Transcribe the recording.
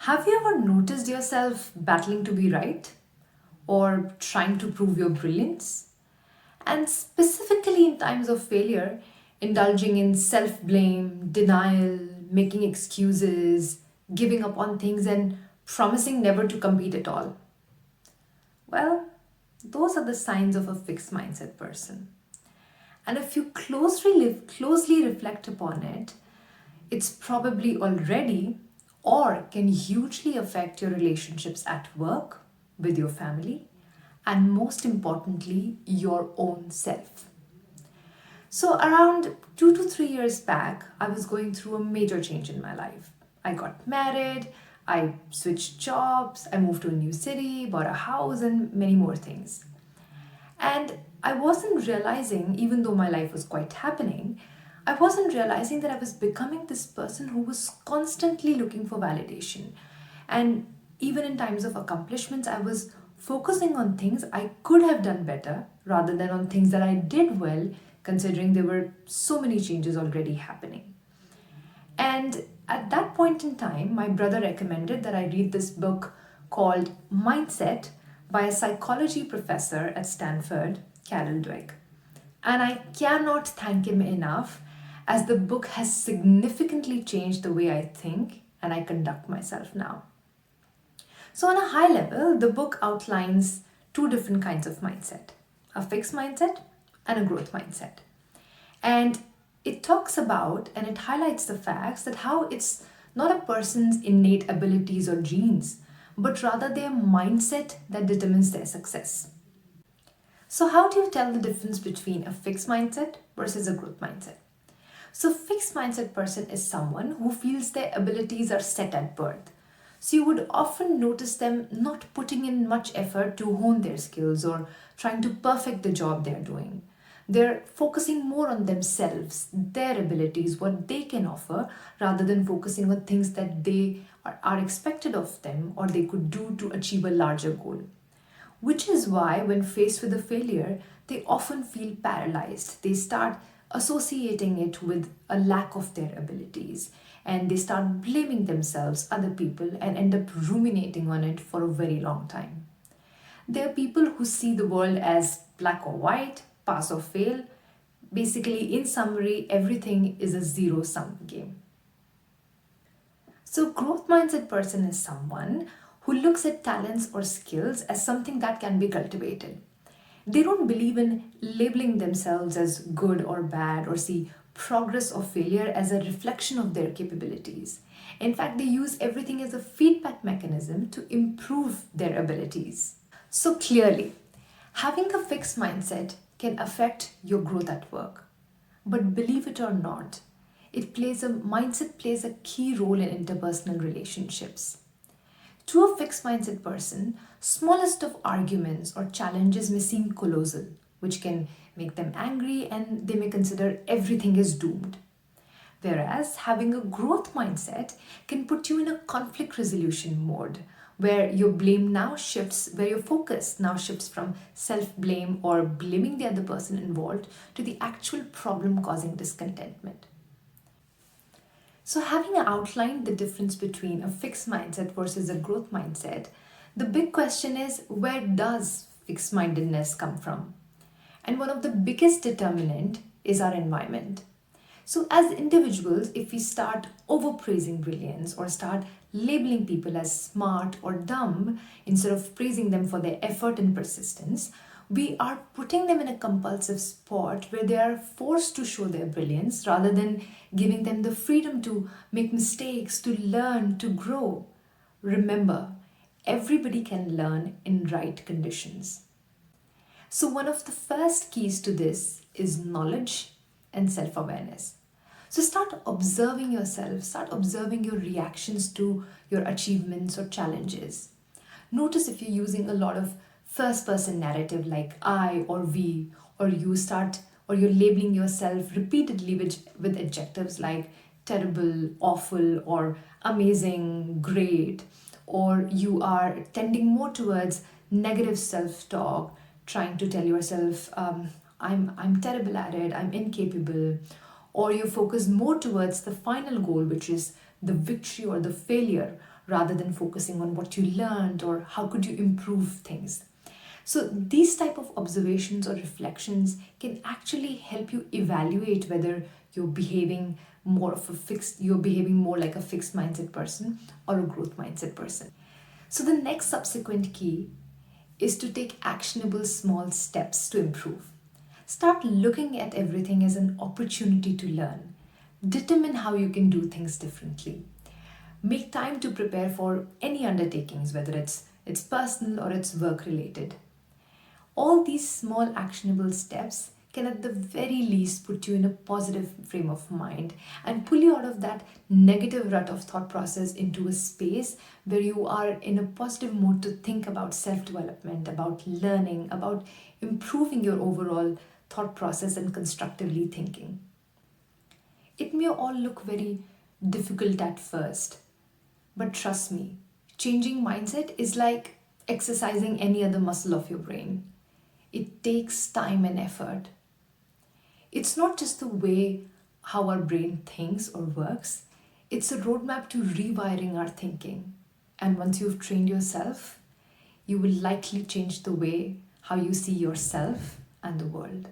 Have you ever noticed yourself battling to be right or trying to prove your brilliance? And specifically in times of failure, indulging in self blame, denial, making excuses, giving up on things, and promising never to compete at all. Well, those are the signs of a fixed mindset person. And if you closely reflect upon it, it's probably already or can hugely affect your relationships at work, with your family, and most importantly, your own self. So, around 2 to 3 years back, I was going through a major change in my life. I got married, I switched jobs, I moved to a new city, bought a house, and many more things. And I wasn't realizing, even though my life was quite happening, I wasn't realizing that I was becoming this person who was constantly looking for validation. And even in times of accomplishments, I was focusing on things I could have done better rather than on things that I did well, considering there were so many changes already happening. And at that point in time, my brother recommended that I read this book called Mindset by a psychology professor at Stanford, Carol Dweck. And I cannot thank him enough as the book has significantly changed the way I think and I conduct myself now. So, on a high level, the book outlines two different kinds of mindset: a fixed mindset and a growth mindset. And it talks about and it highlights the facts that how it's not a person's innate abilities or genes, but rather their mindset that determines their success. So, how do you tell the difference between a fixed mindset versus a growth mindset? So, fixed mindset person is someone who feels their abilities are set at birth. So, you would often notice them not putting in much effort to hone their skills or trying to perfect the job they're doing. They're focusing more on themselves, their abilities, what they can offer, rather than focusing on things that are expected of them or they could do to achieve a larger goal. Which is why, when faced with a failure, they often feel paralyzed. They start associating it with a lack of their abilities and they start blaming themselves, other people, and end up ruminating on it for a very long time. There are people who see the world as black or white, pass or fail. Basically, in summary, everything is a zero sum game. So, growth mindset person is someone who looks at talents or skills as something that can be cultivated. They don't believe in labeling themselves as good or bad or see progress or failure as a reflection of their capabilities. In fact, they use everything as a feedback mechanism to improve their abilities. So, clearly, having a fixed mindset can affect your growth at work. But believe it or not, mindset plays a key role in interpersonal relationships. To a fixed mindset person, smallest of arguments or challenges may seem colossal, which can make them angry and they may consider everything is doomed. Whereas having a growth mindset can put you in a conflict resolution mode where where your focus now shifts from self blame or blaming the other person involved to the actual problem causing discontentment. So, having outlined the difference between a fixed mindset versus a growth mindset, the big question is, where does fixed mindedness come from? And one of the biggest determinant is our environment. So, as individuals, if we start overpraising brilliance or start labeling people as smart or dumb instead of praising them for their effort and persistence, we are putting them in a compulsive spot where they are forced to show their brilliance rather than giving them the freedom to make mistakes, to learn, to grow. Remember, everybody can learn in right conditions. So, one of the first keys to this is knowledge and self awareness. So, start observing yourself, start observing your reactions to your achievements or challenges. Notice if you're using a lot of first person narrative like I or we, or you're labeling yourself repeatedly with adjectives like terrible, awful, or amazing, great, or you are tending more towards negative self talk, trying to tell yourself, I'm terrible at it, I'm incapable, or you focus more towards the final goal, which is the victory or the failure, rather than focusing on what you learned or how could you improve things. So these type of observations or reflections can actually help you evaluate whether you're behaving more like a fixed mindset person or a growth mindset person. So the next subsequent key is to take actionable small steps to improve. Start looking at everything as an opportunity to learn. Determine how you can do things differently. Make time to prepare for any undertakings, whether it's personal or it's work related. All these small actionable steps can at the very least put you in a positive frame of mind and pull you out of that negative rut of thought process into a space where you are in a positive mode to think about self-development, about learning, about improving your overall thought process and constructively thinking. It may all look very difficult at first, but trust me, changing mindset is like exercising any other muscle of your brain. It takes time and effort. It's not just the way how our brain thinks or works, it's a roadmap to rewiring our thinking. And once you've trained yourself, you will likely change the way how you see yourself and the world.